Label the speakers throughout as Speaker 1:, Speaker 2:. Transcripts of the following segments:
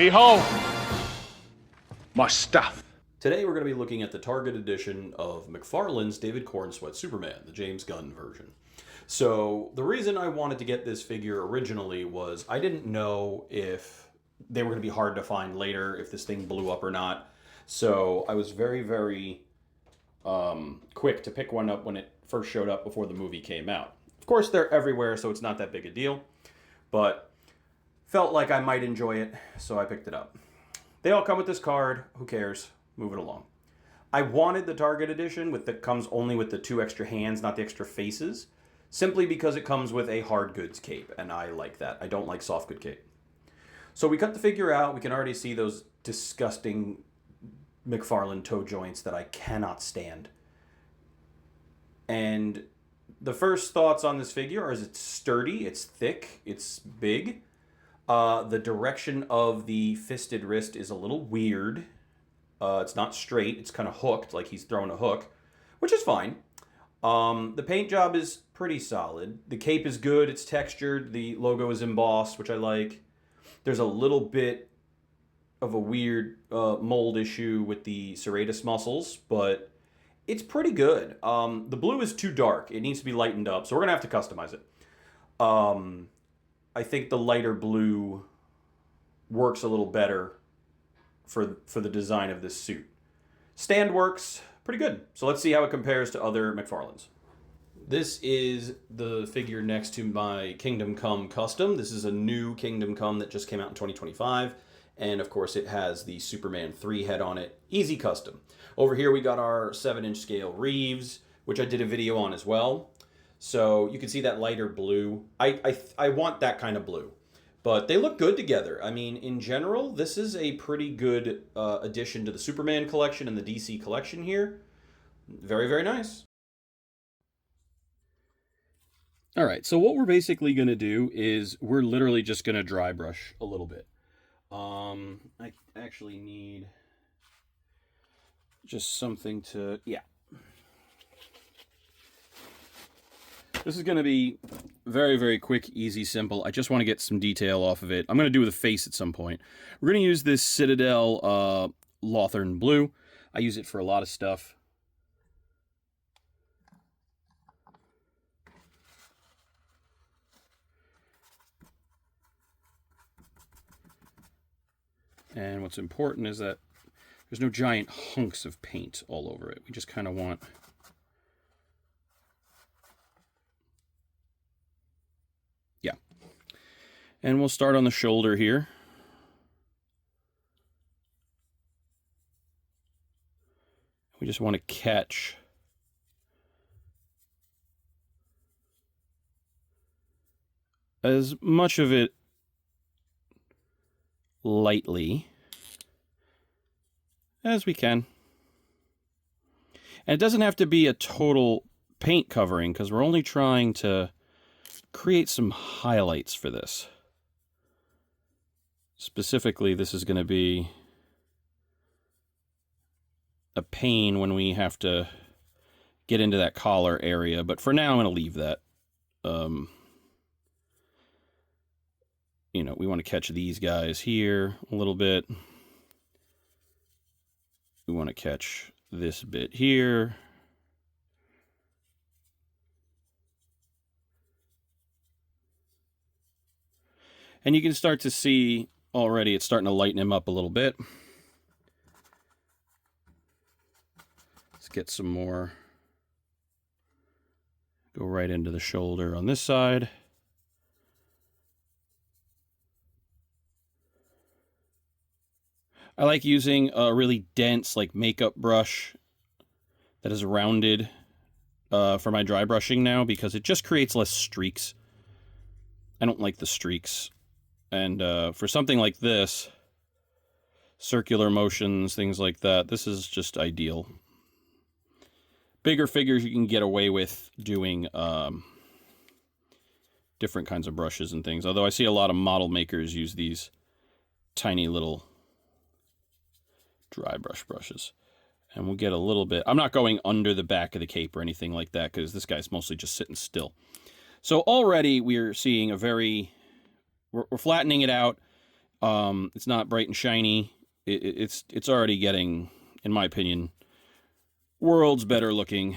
Speaker 1: Behold, my stuff.
Speaker 2: Today we're going to be looking at the Target edition of McFarlane's David Cornsweet Superman, the James Gunn version. So the reason I wanted to get this figure originally was I didn't know if they were going to be hard to find later, if this thing blew up or not. So I was very, very quick to pick one up when it first showed up before the movie came out. Of course, they're everywhere, so it's not that big a deal. But felt like I might enjoy it, so I picked it up. They all come with this card. Who cares? Move it along. I wanted the Target edition that comes only with the 2 extra hands, not the extra faces, simply because it comes with a hard goods cape, and I like that. I don't like soft good cape. So we cut the figure out. We can already see those disgusting McFarlane toe joints that I cannot stand. And the first thoughts on this figure are it's sturdy, it's thick, it's big. The direction of the fisted wrist is a little weird. It's not straight. It's kind of hooked, like he's throwing a hook, which is fine. The paint job is pretty solid. The cape is good. It's textured. The logo is embossed, which I like. There's a little bit of a weird mold issue with the serratus muscles, but it's pretty good. The blue is too dark. It needs to be lightened up, so we're going to have to customize it. I think the lighter blue works a little better for the design of this suit. Stand works pretty good. So let's see how it compares to other McFarlanes. This is the figure next to my Kingdom Come custom. This is a new Kingdom Come that just came out in 2025. And of course it has the Superman 3 head on it. Easy custom. Over here we got our 7-inch scale Reeves, which I did a video on as well. So you can see that lighter blue. I want that kind of blue. But they look good together. I mean, in general, this is a pretty good addition to the Superman collection and the DC collection here. Very, very nice. All right, so what we're basically going to do is we're literally just going to dry brush a little bit. I actually need just something to, yeah. This is going to be very, very quick, easy, simple. I just want to get some detail off of it. I'm going to do the face at some point. We're going to use this Citadel Lothern Blue. I use it for a lot of stuff. And what's important is that there's no giant hunks of paint all over it. We just kind of want... yeah. And we'll start on the shoulder here. We just want to catch as much of it lightly as we can. And it doesn't have to be a total paint covering because we're only trying to create some highlights for this. Specifically, this is going to be a pain when we have to get into that collar area, but for now I'm going to leave that. You know, we want to catch these guys here a little bit. We want to catch this bit here. And you can start to see already it's starting to lighten him up a little bit. Let's get some more. Go right into the shoulder on this side. I like using a really dense like makeup brush that is rounded for my dry brushing now because it just creates less streaks. I don't like the streaks. And for something like this, circular motions, things like that, this is just ideal. Bigger figures you can get away with doing different kinds of brushes and things. Although I see a lot of model makers use these tiny little dry brush brushes. And we'll get a little bit... I'm not going under the back of the cape or anything like that because this guy's mostly just sitting still. So already we're seeing a very... We're flattening it out. It's not bright and shiny. It's already getting, in my opinion, worlds better looking.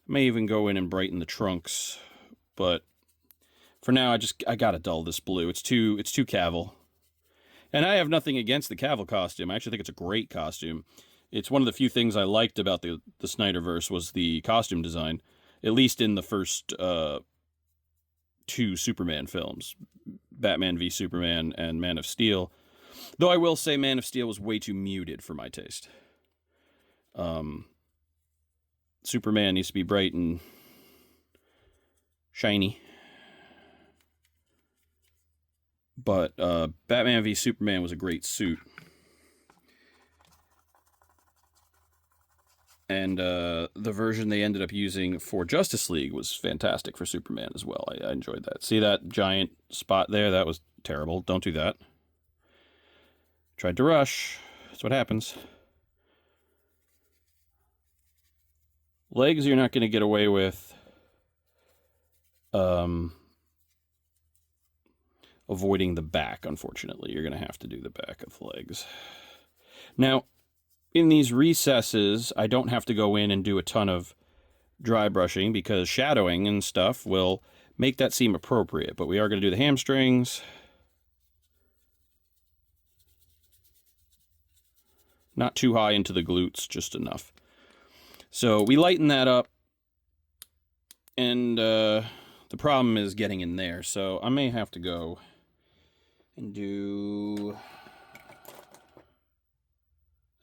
Speaker 2: May even go in and brighten the trunks, but for now I gotta dull this blue. It's too Cavill. And I have nothing against the Cavill costume. I actually think it's a great costume. It's one of the few things I liked about the Snyderverse was the costume design, at least in the first 2 Superman films, Batman v Superman and Man of Steel. Though I will say Man of Steel was way too muted for my taste. Superman needs to be bright and shiny. But Batman v Superman was a great suit. And the version they ended up using for Justice League was fantastic for Superman as well. I enjoyed that. See that giant spot there? That was terrible. Don't do that. Tried to rush. That's what happens. Legs you're not going to get away with avoiding the back, unfortunately. You're going to have to do the back of the legs. Now, in these recesses, I don't have to go in and do a ton of dry brushing because shadowing and stuff will make that seem appropriate. But we are going to do the hamstrings. Not too high into the glutes, just enough. So we lighten that up. And the problem is getting in there. So I may have to go and do...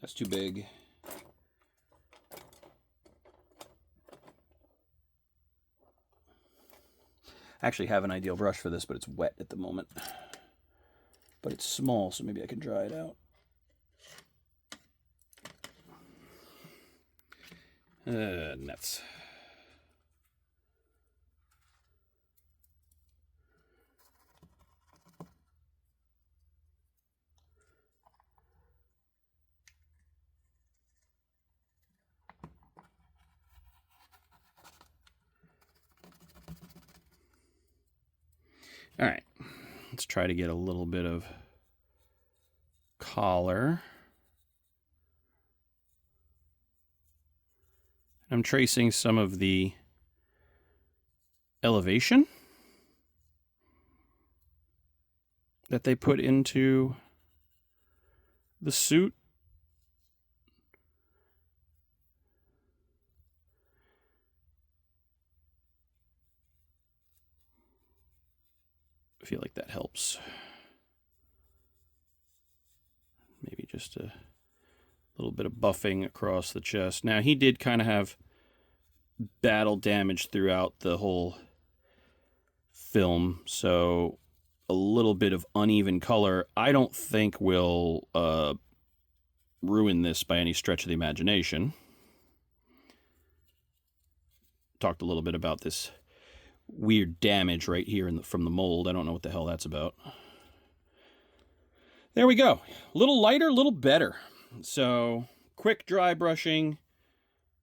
Speaker 2: That's too big. I actually have an ideal brush for this, but it's wet at the moment. But it's small, so maybe I can dry it out. Nuts. All right, let's try to get a little bit of collar. I'm tracing some of the elevation that they put into the suit. I feel like that helps. Maybe just a little bit of buffing across the chest. Now, he did kind of have battle damage throughout the whole film, so a little bit of uneven color I don't think will ruin this by any stretch of the imagination. Talked a little bit about this weird damage right here from the mold. I don't know what the hell that's about. There we go. A little lighter, a little better. So quick dry brushing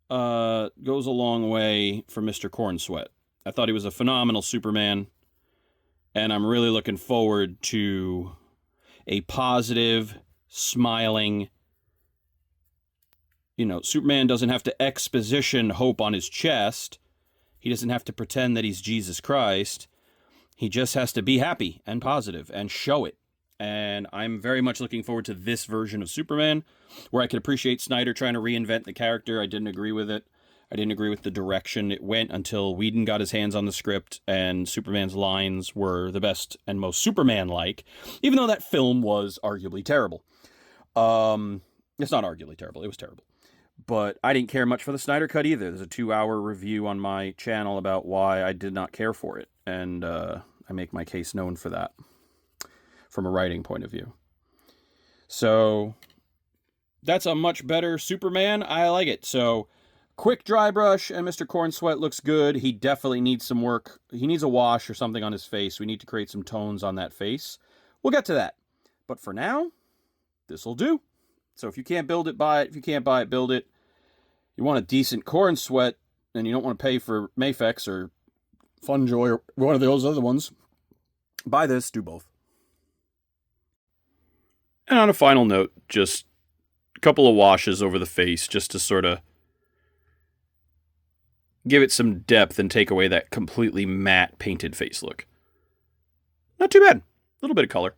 Speaker 2: goes a long way for Mr. Cornsweat. I thought he was a phenomenal Superman, and I'm really looking forward to a positive, smiling, Superman doesn't have to exposition hope on his chest. He doesn't have to pretend that he's Jesus Christ. He just has to be happy and positive and show it. And I'm very much looking forward to this version of Superman, where I could appreciate Snyder trying to reinvent the character. I didn't agree with it. I didn't agree with the direction it went until Whedon got his hands on the script and Superman's lines were the best and most Superman-like, even though that film was arguably terrible. It's not arguably terrible. It was terrible. But I didn't care much for the Snyder Cut either. There's a 2-hour review on my channel about why I did not care for it. And I make my case known for that from a writing point of view. So that's a much better Superman. I like it. So quick dry brush and Mr. Cornsweat looks good. He definitely needs some work. He needs a wash or something on his face. We need to create some tones on that face. We'll get to that. But for now, this will do. So if you can't build it, buy it. If you can't buy it, build it. You want a decent Cornsweat and you don't want to pay for Mafex or Funjoy or one of those other ones, buy this, do both. And on a final note, just a couple of washes over the face just to sort of give it some depth and take away that completely matte painted face look. Not too bad. A little bit of color.